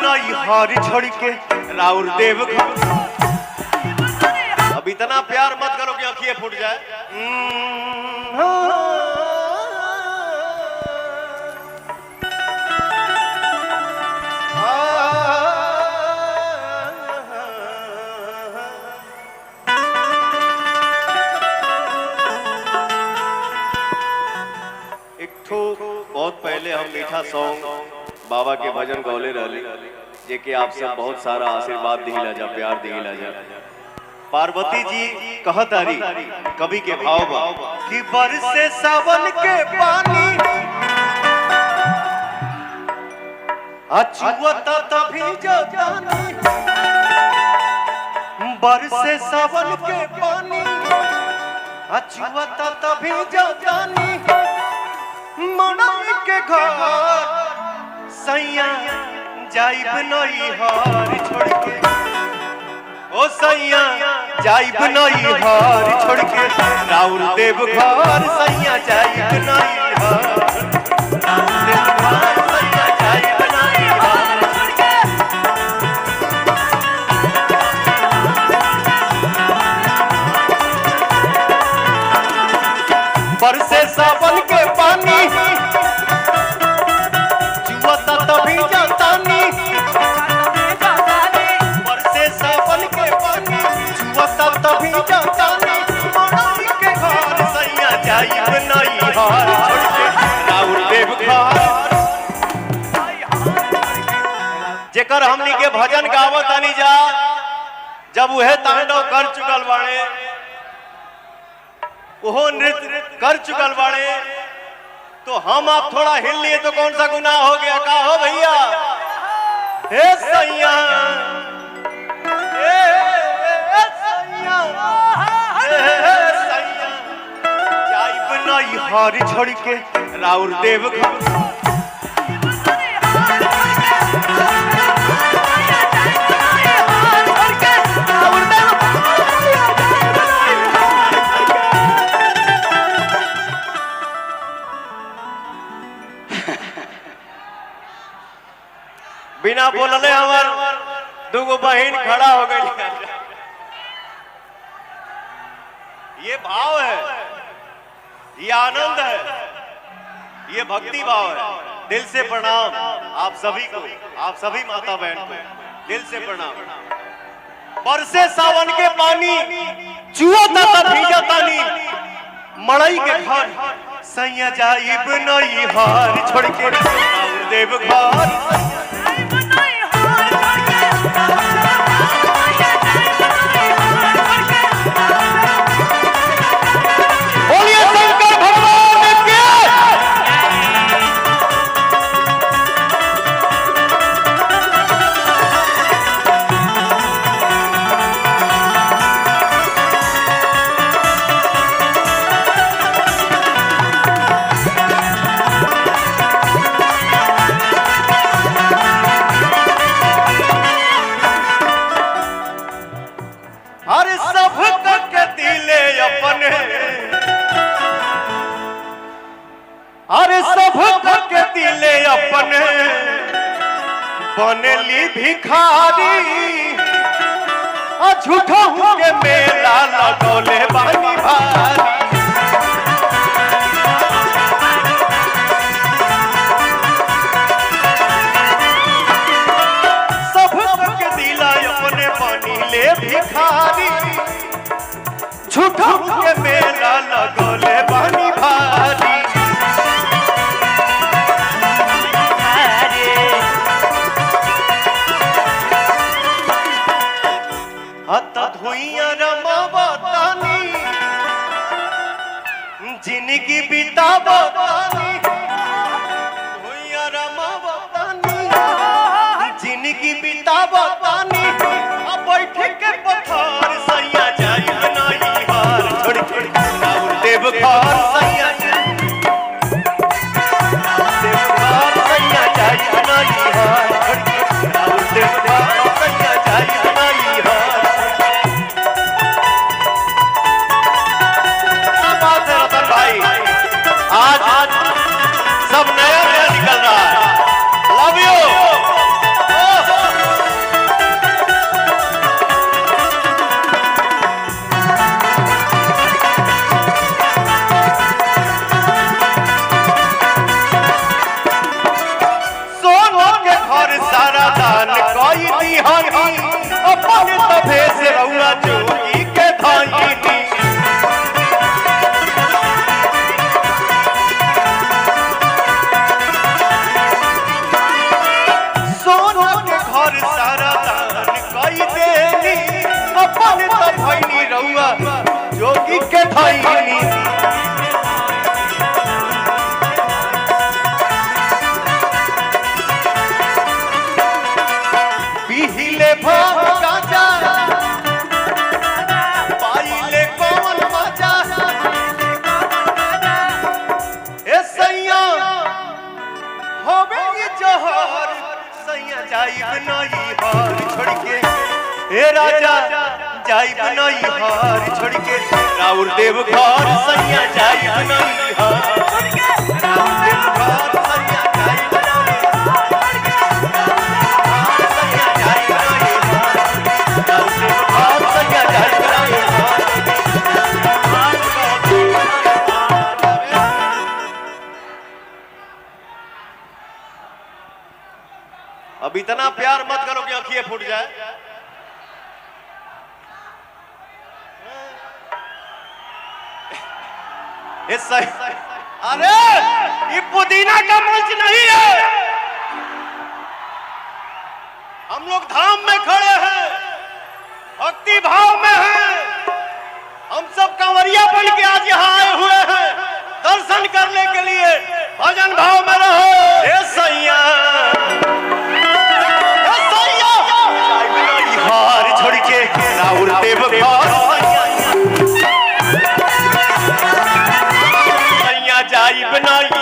नई हर छोड़ के राउर देव घर। अब इतना प्यार मत करो कि आंखें फूट जाए। बहुत पहले हम मीठा सॉन्ग बाबा के भजन गौले रहले जे कि आप सब बहुत सारा आशीर्वाद दिला जा, प्यार दिला जा। पार्वती जी कहतारी कवि के भाव बा कि बरसे सावन के पानी अछुअता तभी जतानी, बरसे सावन के पानी अछुअता तभी जतानी, मनाई के घर सैया जाइब नई हार छोड़ के, ओ सैया जाइब नई हार छोड़ के राउर देव घर सैया जाइब नई हार, राउर देव घर सैया जाइब नई हार छोड़ के। बरसे सावन के पानी जुआता तभी जतानी, बरसे सावन के पानी जुआता तभी जतानी, मनाई के घर सैया जाइब नई हार छोड़ के राउर देव घर। जेकर हमनी के भजन गावत आनी जा, जब वह तांडव कर चुकल बाड़े, वो नृत्य कर चुकल बाड़े, तो हम आप थोड़ा हिल लिए तो कौन सा गुनाह हो गया? का हो भैया? हे सैया, हे सैया, हे सैया जाइब नई हार छोड़ के राउर देव घर। बिना बोलले हमार दुगो बहन खड़ा हो गई। ये भाव है, ये आनंद है, ये भक्ति भाव है। दिल से प्रणाम आप सभी को, आप सभी माता बहन को दिल से प्रणाम। बरसे सावन के पानी चुआता भीजा तानी, मड़ई के घर सैया जाइब नई हार छोड़ के राउर देव घर। अरे सब के दिले अपने, अरे सब के दिले अपने बनली भिखारी, झूठा के मेला लगौले बानी भारी। भिखारी झूठा के मेला लगौले बानी भारी। हत धुइया रमावतानी जिंदगी बितावतानी, धुइया रमावतानी जिंदगी बितावतानी, बैठ के पत्थर सैया जाइब नई हार छोड़ के राउर देव घर सैया, देव घर सैया जाइब नई हार छोड़ के राउर देव घर सैया जाइब नई हार। क्या बात है रतन भाई, आज सब नया नया निकल रहा है। Love you. घर सारा दान कोई दीहानी अपन तभे से रउआ जोगी के धाईनी सोना के घर सारा दान कोई देनी अपन तभैनी रउआ जोगी के धाईनी पीले भाव गाजा पाइले कौन मजा ए सैया होवे ये जोहर सैया जाइब नई हार छोड़ के ए राजा जाइब नई हार छोड़ के राउर देव घर सैया जाइब नई हार छोड़ के राउर देव घर सैया जाइब अब इतना प्यार मत करो कि आंखें फूट जाए। अरे ये पुदीना का मंच नहीं है, हम लोग धाम में खड़े हैं, भक्ति भाव में हैं, हम सब कांवरिया बन के आज यहाँ आए हुए हैं दर्शन करने के लिए। भजन भाव में रहो। ए सैया हार छोड़ के राउर देव घर सैया जाइब नई